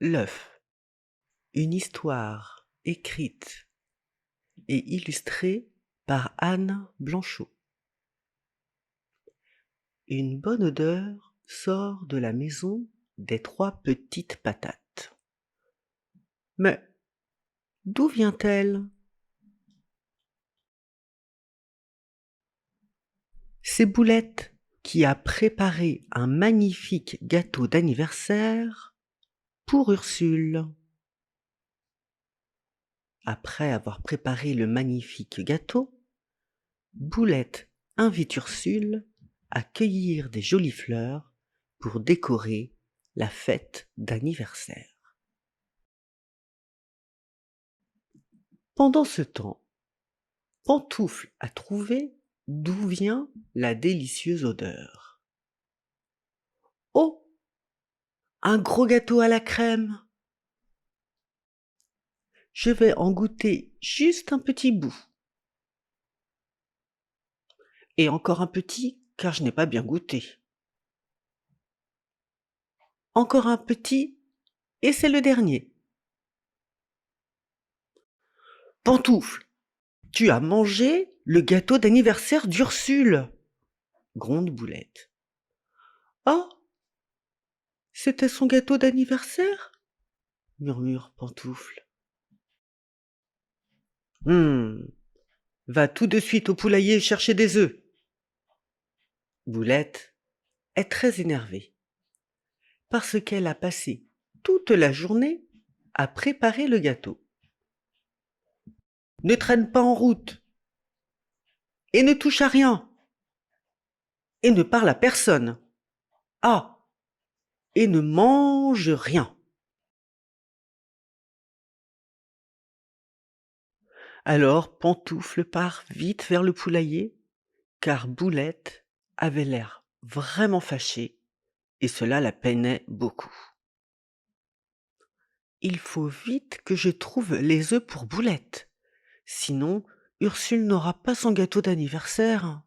L'œuf, une histoire écrite et illustrée par Anne Blanchot. Une bonne odeur sort de la maison des 3 petites patates. Mais d'où vient-elle? C'est Boulette qui a préparé un magnifique gâteau d'anniversaire pour Ursule. Après avoir préparé le magnifique gâteau, Boulette invite Ursule à cueillir des jolies fleurs pour décorer la fête d'anniversaire. Pendant ce temps, Pantoufle a trouvé d'où vient la délicieuse odeur. Oh, un gros gâteau à la crème! Je vais en goûter juste un petit bout. Et encore un petit, car je n'ai pas bien goûté. Encore un petit, et c'est le dernier. Pantoufle, tu as mangé le gâteau d'anniversaire d'Ursule, gronde Boulette. Ah, c'était son gâteau d'anniversaire? Murmure Pantoufle. Va tout de suite au poulailler chercher des œufs. Boulette est très énervée parce qu'elle a passé toute la journée à préparer le gâteau. Ne traîne pas en route et ne touche à rien et ne parle à personne. Ah, et ne mange rien. Alors Pantoufle part vite vers le poulailler, car Boulette avait l'air vraiment fâchée, et cela la peinait beaucoup. Il faut vite que je trouve les œufs pour Boulette, sinon Ursule n'aura pas son gâteau d'anniversaire.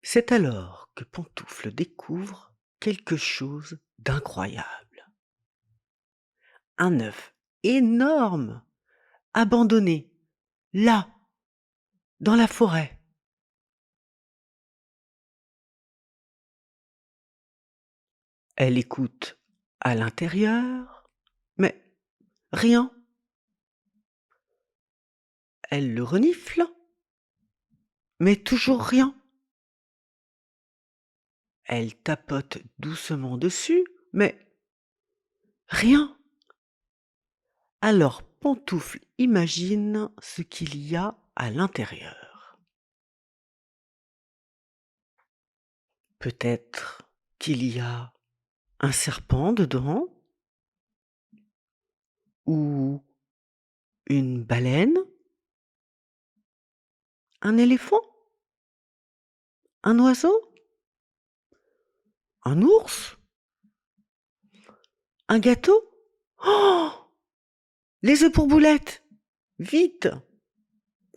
C'est alors que Pantoufle découvre quelque chose d'incroyable. Un œuf énorme, abandonné, là, dans la forêt. Elle écoute à l'intérieur, mais rien. Elle le renifle, mais toujours rien. Elle tapote doucement dessus, mais rien. Alors Pantoufle imagine ce qu'il y a à l'intérieur. Peut-être qu'il y a un serpent dedans? Ou une baleine? Un éléphant? Un oiseau? Un ours? Un gâteau? Oh! Les œufs pour Boulette! Vite!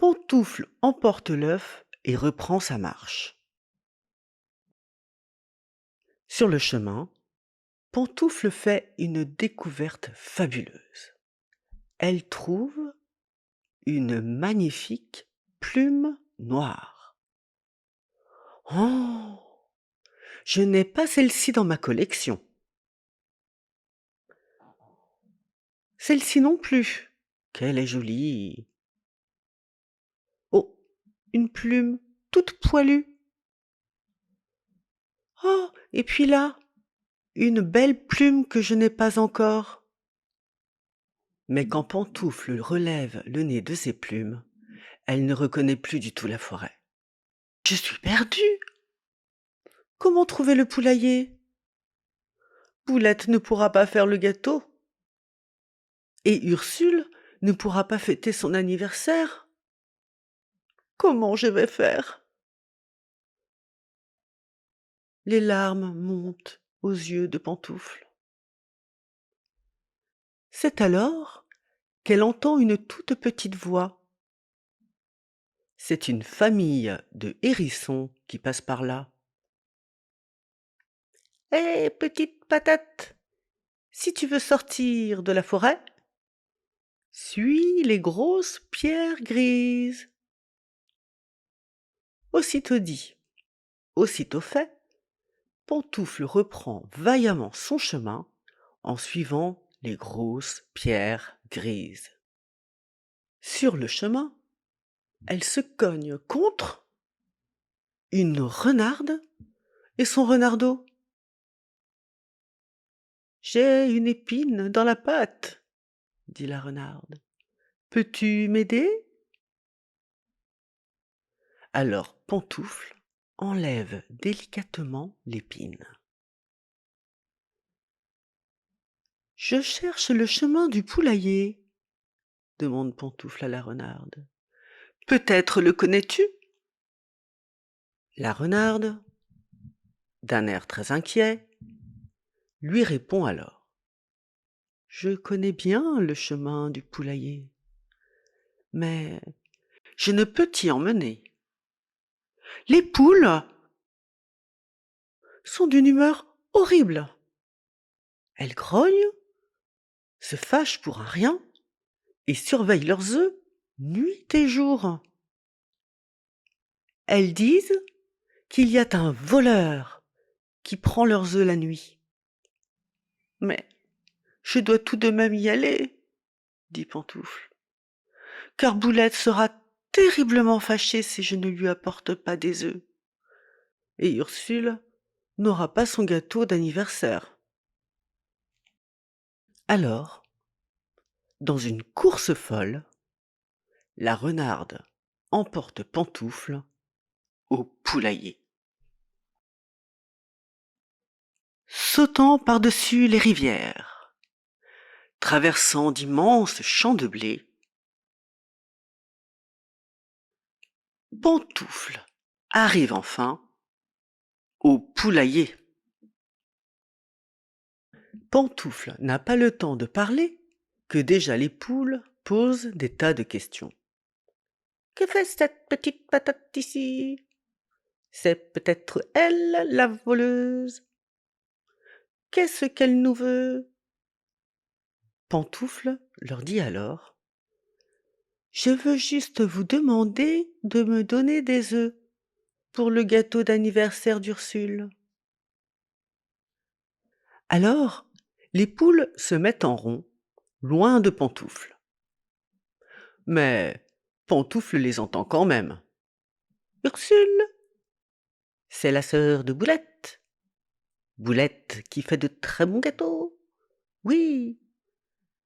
Pantoufle emporte l'œuf et reprend sa marche. Sur le chemin, Pantoufle fait une découverte fabuleuse. Elle trouve une magnifique plume noire. Oh! Je n'ai pas celle-ci dans ma collection. Celle-ci non plus. Qu'elle est jolie. Oh, une plume toute poilue. Oh, et puis là, une belle plume que je n'ai pas encore. Mais quand Pantoufle relève le nez de ses plumes, elle ne reconnaît plus du tout la forêt. Je suis perdue. Comment trouver le poulailler? Boulette ne pourra pas faire le gâteau. Et Ursule ne pourra pas fêter son anniversaire. Comment je vais faire? Les larmes montent aux yeux de Pantoufle. C'est alors qu'elle entend une toute petite voix. C'est une famille de hérissons qui passe par là. Hé, petite patate, si tu veux sortir de la forêt, suis les grosses pierres grises. Aussitôt dit, aussitôt fait, Pantoufle reprend vaillamment son chemin en suivant les grosses pierres grises. Sur le chemin, elle se cogne contre une renarde et son renardeau. J'ai une épine dans la patte, dit la renarde. Peux-tu m'aider? Alors Pantoufle enlève délicatement l'épine. Je cherche le chemin du poulailler, demande Pantoufle à la renarde. Peut-être le connais-tu? La renarde, d'un air très inquiet, lui répond alors. Je connais bien le chemin du poulailler, mais je ne peux t'y emmener. Les poules sont d'une humeur horrible. Elles grognent, se fâchent pour un rien et surveillent leurs œufs nuit et jour. Elles disent qu'il y a un voleur qui prend leurs œufs la nuit. Mais je dois tout de même y aller, dit Pantoufle, car Boulette sera terriblement fâchée si je ne lui apporte pas des œufs. Et Ursule n'aura pas son gâteau d'anniversaire. Alors, dans une course folle, la renarde emporte Pantoufle au poulailler. Sautant par-dessus les rivières, traversant d'immenses champs de blé, Pantoufle arrive enfin au poulailler. Pantoufle n'a pas le temps de parler que déjà les poules posent des tas de questions. Que fait cette petite patate ici? C'est peut-être elle, la voleuse. Qu'est-ce qu'elle nous veut? Pantoufle leur dit alors. Je veux juste vous demander de me donner des œufs pour le gâteau d'anniversaire d'Ursule. Alors, les poules se mettent en rond, loin de Pantoufle. Mais Pantoufle les entend quand même. Ursule, c'est la sœur de Boulette. Boulette qui fait de très bons gâteaux. Oui,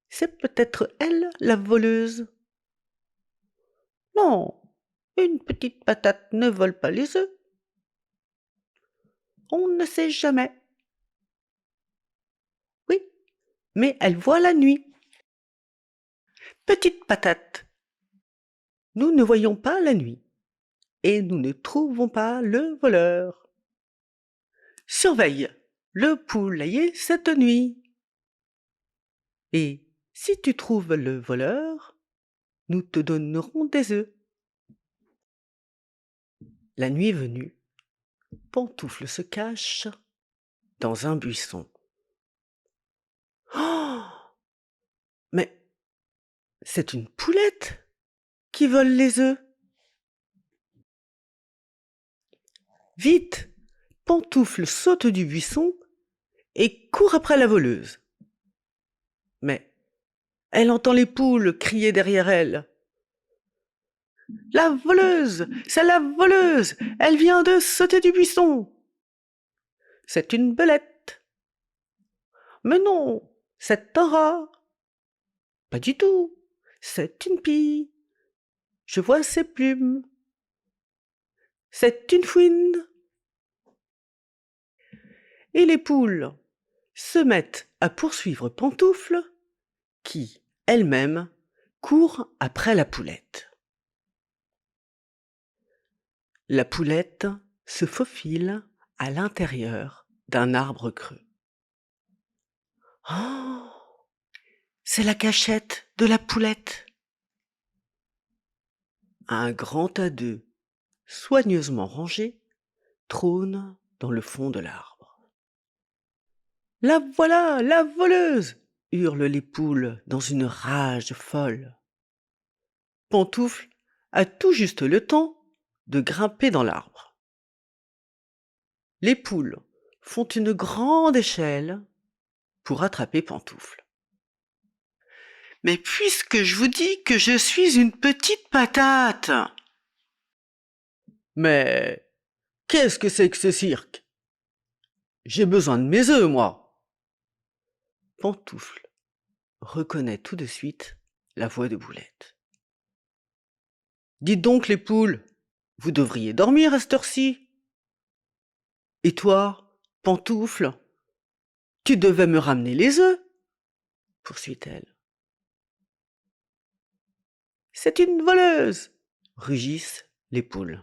c'est peut-être elle, la voleuse. Non, une petite patate ne vole pas les œufs. On ne sait jamais. Oui, mais elle voit la nuit. Petite patate, nous ne voyons pas la nuit et nous ne trouvons pas le voleur. Surveille le poulailler cette nuit. Et si tu trouves le voleur, nous te donnerons des œufs. La nuit venue, Pantoufle se cache dans un buisson. Oh! Mais c'est une poulette qui vole les œufs. Vite, Pantoufle saute du buisson et court après la voleuse. Mais elle entend les poules crier derrière elle. La voleuse! C'est la voleuse! Elle vient de sauter du buisson! C'est une belette. Mais non, c'est un rat. Pas du tout, c'est une pie. Je vois ses plumes. C'est une fouine. Et les poules se mettent à poursuivre Pantoufle, qui, elle-même, court après la poulette. La poulette se faufile à l'intérieur d'un arbre creux. Oh! C'est la cachette de la poulette. Un grand tas d'œufs, soigneusement rangé, trône dans le fond de l'arbre. La voilà, la voleuse! Hurlent les poules dans une rage folle. Pantoufle a tout juste le temps de grimper dans l'arbre. Les poules font une grande échelle pour attraper Pantoufle. Mais puisque je vous dis que je suis une petite patate! Mais qu'est-ce que c'est que ce cirque? J'ai besoin de mes œufs, moi! Pantoufle reconnaît tout de suite la voix de Boulette. Dites donc, les poules, vous devriez dormir à cette heure-ci. Et toi, Pantoufle, tu devais me ramener les œufs, poursuit-elle. C'est une voleuse, rugissent les poules.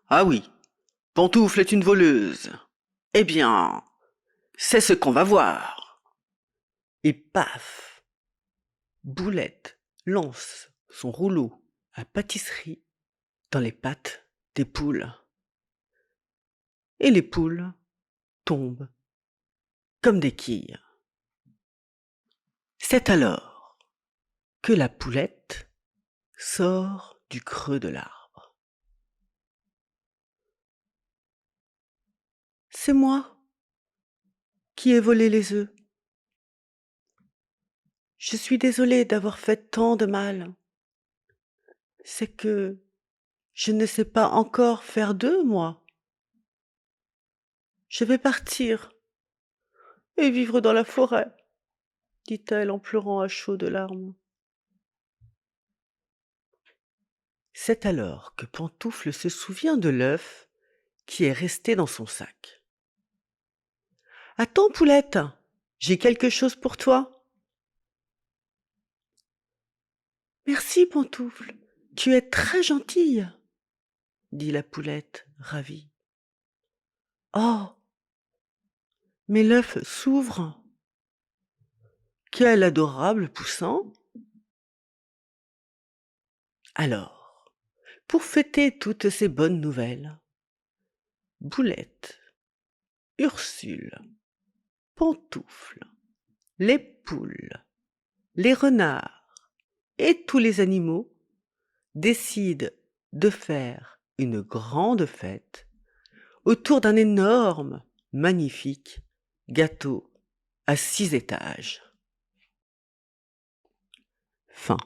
Ah oui, Pantoufle est une voleuse. Eh bien, c'est ce qu'on va voir. Et paf, Boulette lance son rouleau à pâtisserie dans les pattes des poules. Et les poules tombent comme des quilles. C'est alors que la poulette sort du creux de l'arbre. C'est moi qui ai volé les œufs. Je suis désolée d'avoir fait tant de mal. C'est que je ne sais pas encore faire d'œufs, moi. Je vais partir et vivre dans la forêt, dit-elle en pleurant à chaudes larmes. C'est alors que Pantoufle se souvient de l'œuf qui est resté dans son sac. « Attends, Poulette, j'ai quelque chose pour toi. » « Merci, Pantoufle, tu es très gentille, » dit la poulette, ravie. « Oh, mais l'œuf s'ouvre. Quel adorable poussin !» Alors, pour fêter toutes ces bonnes nouvelles, Boulette, Ursule, Pantoufle, les poules, les renards et tous les animaux décident de faire une grande fête autour d'un énorme, magnifique gâteau à 6 étages. Fin.